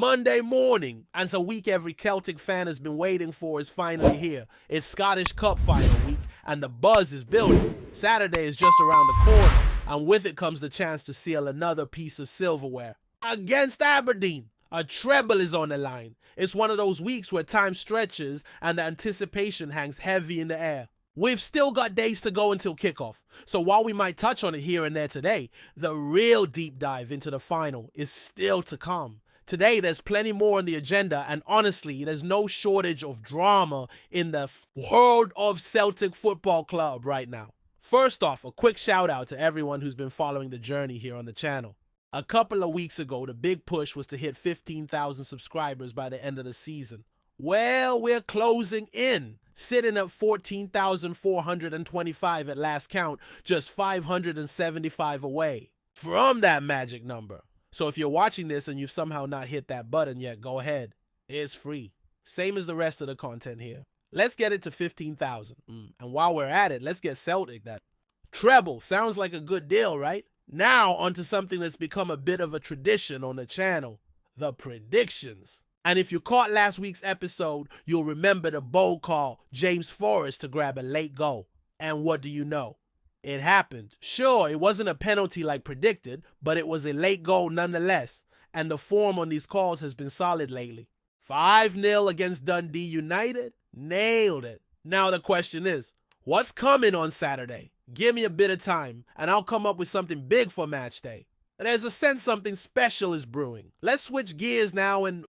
Monday morning, and it's a week every Celtic fan has been waiting for, is finally here. It's Scottish Cup final week, and the buzz is building. Saturday is just around the corner, and with it comes the chance to seal another piece of silverware. Against Aberdeen, a treble is on the line. It's one of those weeks where time stretches and the anticipation hangs heavy in the air. We've still got days to go until kickoff, so while we might touch on it here and there today, the real deep dive into the final is still to come. Today, there's plenty more on the agenda, and honestly, there's no shortage of drama in the world of Celtic Football Club right now. First off, a quick shout out to everyone who's been following the journey here on the channel. A couple of weeks ago, the big push was to hit 15,000 subscribers by the end of the season. Well, we're closing in, sitting at 14,425 at last count, just 575 away from that magic number. So if you're watching this and you've somehow not hit that button yet, go ahead. It's free. Same as the rest of the content here. Let's get it to 15,000. And while we're at it, let's get Celtic that treble. Sounds like a good deal, right? Now onto something that's become a bit of a tradition on the channel. The predictions. And if you caught last week's episode, you'll remember the bold call, James Forrest to grab a late goal. And what do you know? It happened. Sure, it wasn't a penalty like predicted, but it was a late goal nonetheless, and the form on these calls has been solid lately. 5-0 against Dundee United? Nailed it. Now the question is, what's coming on Saturday? Give me a bit of time, and I'll come up with something big for match day. There's a sense something special is brewing. Let's switch gears now and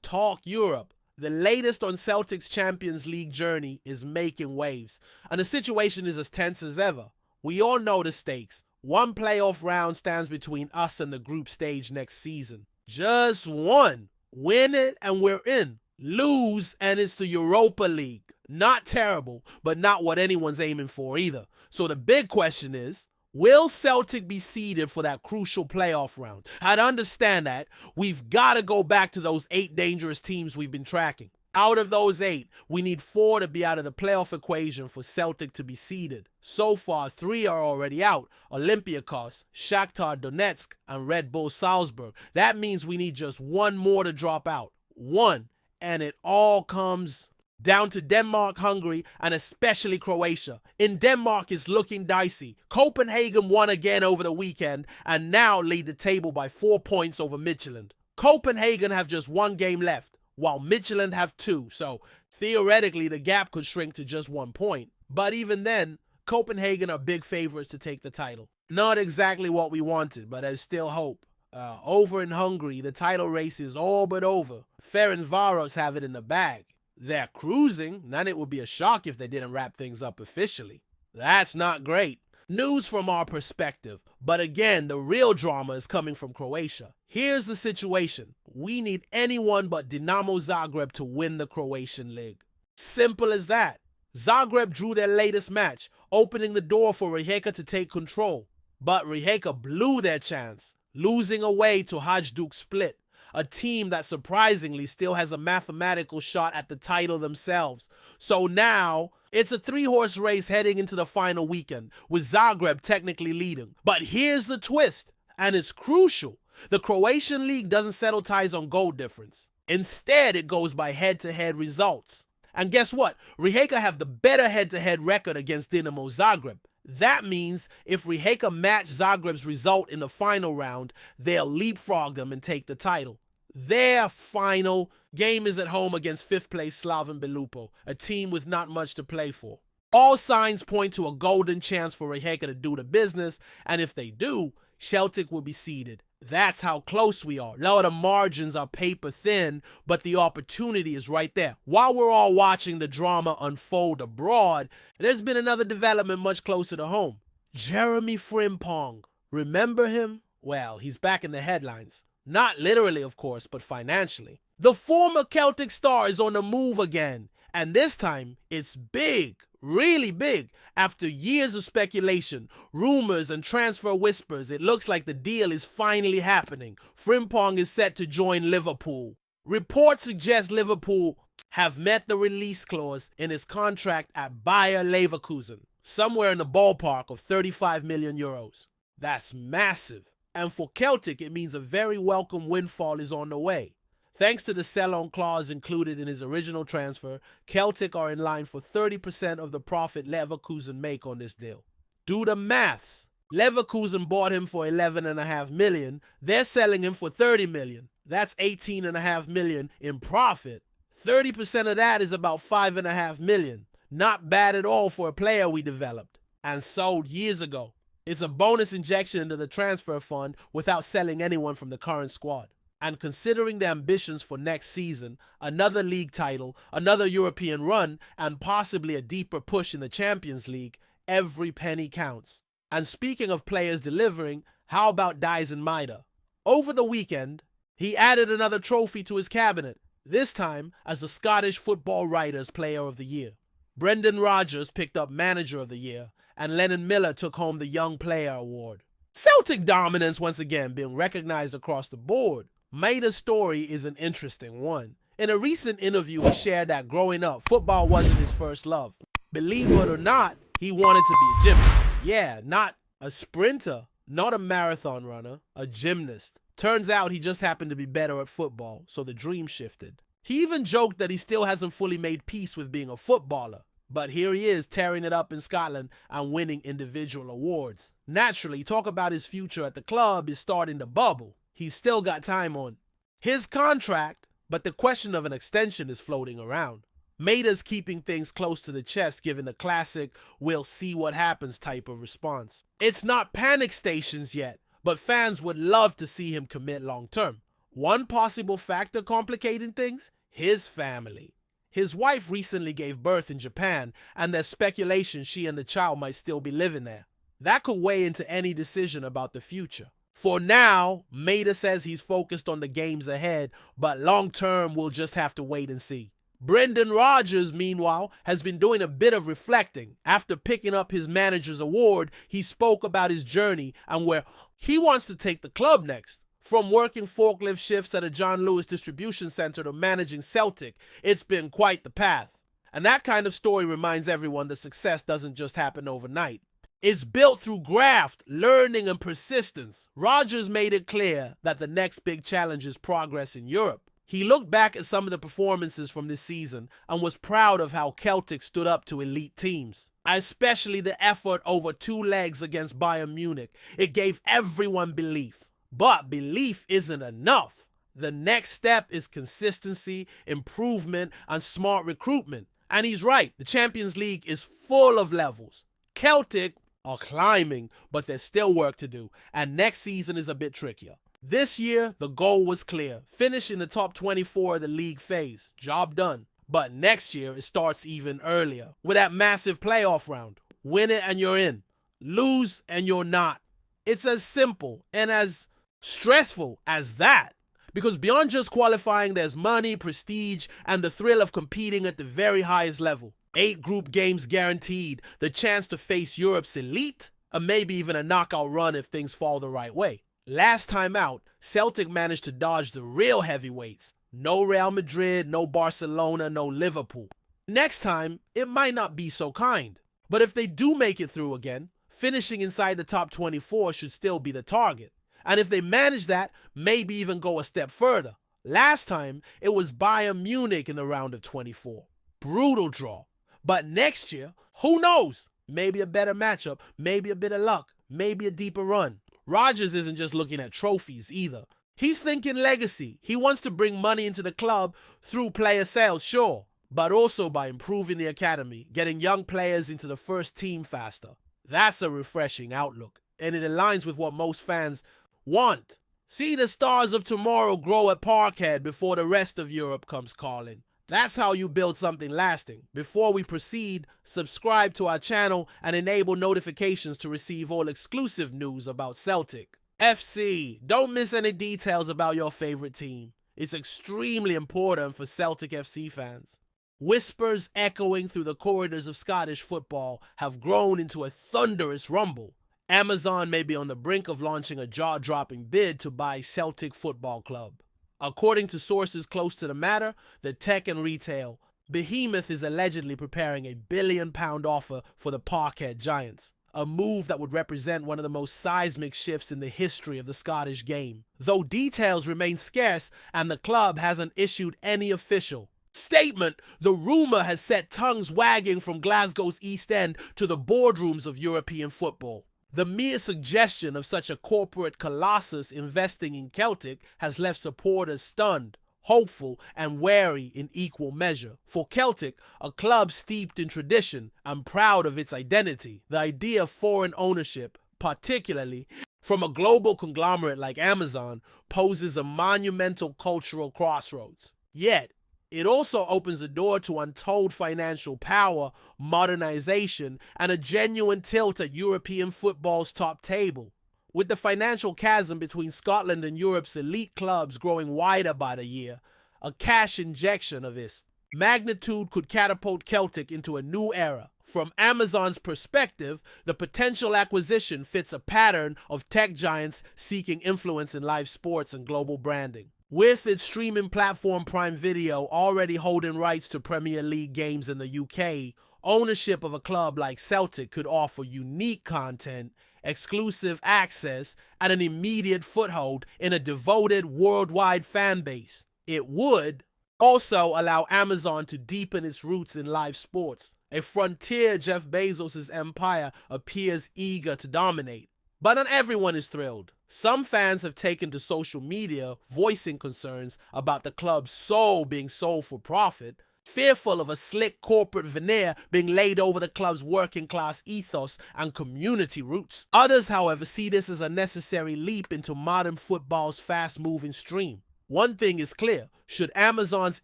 talk Europe. The latest on Celtic's Champions League journey is making waves, and the situation is as tense as ever. We all know the stakes. One playoff round stands between us and the group stage next season. Just one. Win it and we're in. Lose and it's the Europa League. Not terrible, but not what anyone's aiming for either. So the big question is, will Celtic be seeded for that crucial playoff round? I'd understand that. We've got to go back to those 8 dangerous teams we've been tracking. Out of those 8, we need 4 to be out of the playoff equation for Celtic to be seeded. So far, 3 are already out. Olympiacos, Shakhtar Donetsk, and Red Bull Salzburg. That means we need just 1 more to drop out. 1. And it all comes down to Denmark, Hungary, and especially Croatia. In Denmark, it's looking dicey. Copenhagen won again over the weekend and now lead the table by 4 points over Midtjylland. Copenhagen have just 1 game left, while Midtjylland have 2, so theoretically the gap could shrink to just 1 point. But even then, Copenhagen are big favorites to take the title. Not exactly what we wanted, but there's still hope. Over in Hungary, the title race is all but over. Ferencváros have it in the bag. They're cruising, and it would be a shock if they didn't wrap things up officially. That's not great. News from our perspective, but again, the real drama is coming from Croatia. Here's the situation. We need anyone but Dinamo Zagreb to win the Croatian league. Simple as that. Zagreb drew their latest match, opening the door for Rijeka to take control. But Rijeka blew their chance, losing away to Hajduk Split, a team that surprisingly still has a mathematical shot at the title themselves. So now, it's a 3-horse race heading into the final weekend, with Zagreb technically leading. But here's the twist, and it's crucial. The Croatian league doesn't settle ties on goal difference. Instead, it goes by head-to-head results. And guess what? Rijeka have the better head-to-head record against Dinamo Zagreb. That means if Rijeka match Zagreb's result in the final round, they'll leapfrog them and take the title. Their final game is at home against 5th place Slaven Belupo, a team with not much to play for. All signs point to a golden chance for Rijeka to do the business, and if they do, Celtic will be seeded. That's how close we are. Now the margins are paper thin, but the opportunity is right there. While we're all watching the drama unfold abroad, there's been another development much closer to home. Jeremy Frimpong. Remember him? Well, he's back in the headlines. Not literally, of course, but financially. The former Celtic star is on the move again, and this time it's big, really big. After years of speculation, rumors, and transfer whispers, it looks like the deal is finally happening. Frimpong is set to join Liverpool. Reports suggest Liverpool have met the release clause in his contract at Bayer Leverkusen, somewhere in the ballpark of 35 million euros. That's massive. And for Celtic, it means a very welcome windfall is on the way. Thanks to the sell-on clause included in his original transfer, Celtic are in line for 30% of the profit Leverkusen make on this deal. Do the maths. Leverkusen bought him for $11.5 million. They're selling him for $30 million. That's $18.5 million in profit. 30% of that is about $5.5 million. Not bad at all for a player we developed and sold years ago. It's a bonus injection into the transfer fund without selling anyone from the current squad. And considering the ambitions for next season, another league title, another European run, and possibly a deeper push in the Champions League, every penny counts. And speaking of players delivering, how about Dyson Maeda? Over the weekend, he added another trophy to his cabinet, this time as the Scottish Football Writers' Player of the Year. Brendan Rodgers picked up Manager of the Year, and Lennon Miller took home the Young Player Award. Celtic dominance once again being recognized across the board. Maeda's story is an interesting one. In a recent interview, he shared that growing up, football wasn't his first love. Believe it or not, he wanted to be a gymnast. Yeah, not a sprinter, not a marathon runner, a gymnast. Turns out he just happened to be better at football, so the dream shifted. He even joked that he still hasn't fully made peace with being a footballer. But here he is tearing it up in Scotland and winning individual awards. Naturally, talk about his future at the club is starting to bubble. He's still got time on his contract, but the question of an extension is floating around. Maeda's keeping things close to the chest, given the classic "we'll see what happens" type of response. It's not panic stations yet, but fans would love to see him commit long term. One possible factor complicating things? His family. His wife recently gave birth in Japan, and there's speculation she and the child might still be living there. That could weigh into any decision about the future. For now, Maeda says he's focused on the games ahead, but long term we'll just have to wait and see. Brendan Rodgers, meanwhile, has been doing a bit of reflecting. After picking up his manager's award, he spoke about his journey and where he wants to take the club next. From working forklift shifts at a John Lewis distribution center to managing Celtic, it's been quite the path. And that kind of story reminds everyone that success doesn't just happen overnight. It's built through graft, learning, and persistence. Rodgers made it clear that the next big challenge is progress in Europe. He looked back at some of the performances from this season and was proud of how Celtic stood up to elite teams, especially the effort over 2 legs against Bayern Munich. It gave everyone belief. But belief isn't enough. The next step is consistency, improvement, and smart recruitment. And he's right, the Champions League is full of levels. Celtic are climbing, but there's still work to do, and next season is a bit trickier. This year, the goal was clear. Finish in the top 24 of the league phase. Job done. But next year, it starts even earlier with that massive playoff round. Win it and you're in. Lose and you're not. It's as simple and as stressful as that. Because beyond just qualifying, there's money, prestige, and the thrill of competing at the very highest level. 8 group games guaranteed, the chance to face Europe's elite, or maybe even a knockout run if things fall the right way. Last time out, Celtic managed to dodge the real heavyweights. No Real Madrid, no Barcelona, no Liverpool. Next time, it might not be so kind. But if they do make it through again, finishing inside the top 24 should still be the target. And if they manage that, maybe even go a step further. Last time, it was Bayern Munich in the round of 24. Brutal draw. But next year, who knows? Maybe a better matchup, maybe a bit of luck, maybe a deeper run. Rodgers isn't just looking at trophies either. He's thinking legacy. He wants to bring money into the club through player sales, sure, but also by improving the academy, getting young players into the first team faster. That's a refreshing outlook, and it aligns with what most fans want. See the stars of tomorrow grow at Parkhead before the rest of Europe comes calling. That's how you build something lasting. Before we proceed, subscribe to our channel and enable notifications to receive all exclusive news about Celtic FC. Don't miss any details about your favorite team. It's extremely important for Celtic FC fans. Whispers echoing through the corridors of Scottish football have grown into a thunderous rumble. Amazon may be on the brink of launching a jaw-dropping bid to buy Celtic Football Club. According to sources close to the matter, the tech and retail behemoth is allegedly preparing a £1 billion offer for the Parkhead Giants. a move that would represent one of the most seismic shifts in the history of the Scottish game, though details remain scarce and the club hasn't issued any official statement. The rumor has set tongues wagging from Glasgow's East End to the boardrooms of European football. The mere suggestion of such a corporate colossus investing in Celtic has left supporters stunned, hopeful, and wary in equal measure. For Celtic, a club steeped in tradition and proud of its identity, the idea of foreign ownership, particularly from a global conglomerate like Amazon, poses a monumental cultural crossroads. Yet, it also opens the door to untold financial power, modernization, and a genuine tilt at European football's top table. With the financial chasm between Scotland and Europe's elite clubs growing wider by the year, a cash injection of its magnitude could catapult Celtic into a new era. From Amazon's perspective, the potential acquisition fits a pattern of tech giants seeking influence in live sports and global branding. With its streaming platform Prime Video already holding rights to Premier League games in the UK, ownership of a club like Celtic could offer unique content, exclusive access, and an immediate foothold in a devoted worldwide fan base. It would also allow Amazon to deepen its roots in live sports, a frontier Jeff Bezos' empire appears eager to dominate. But not everyone is thrilled. Some fans have taken to social media voicing concerns about the club's soul being sold for profit, fearful of a slick corporate veneer being laid over the club's working-class ethos and community roots. Others, however, see this as a necessary leap into modern football's fast-moving stream. One thing is clear: should Amazon's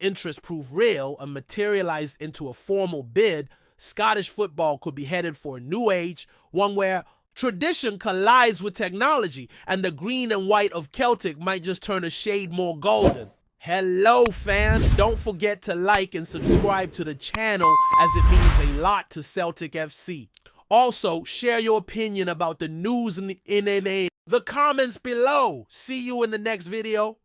interest prove real and materialize into a formal bid, Scottish football could be headed for a new age, one where tradition collides with technology, and the green and white of Celtic might just turn a shade more golden. Hello fans, don't forget to like and subscribe to the channel as it means a lot to Celtic FC. Also, share your opinion about the news in the comments below. See you in the next video.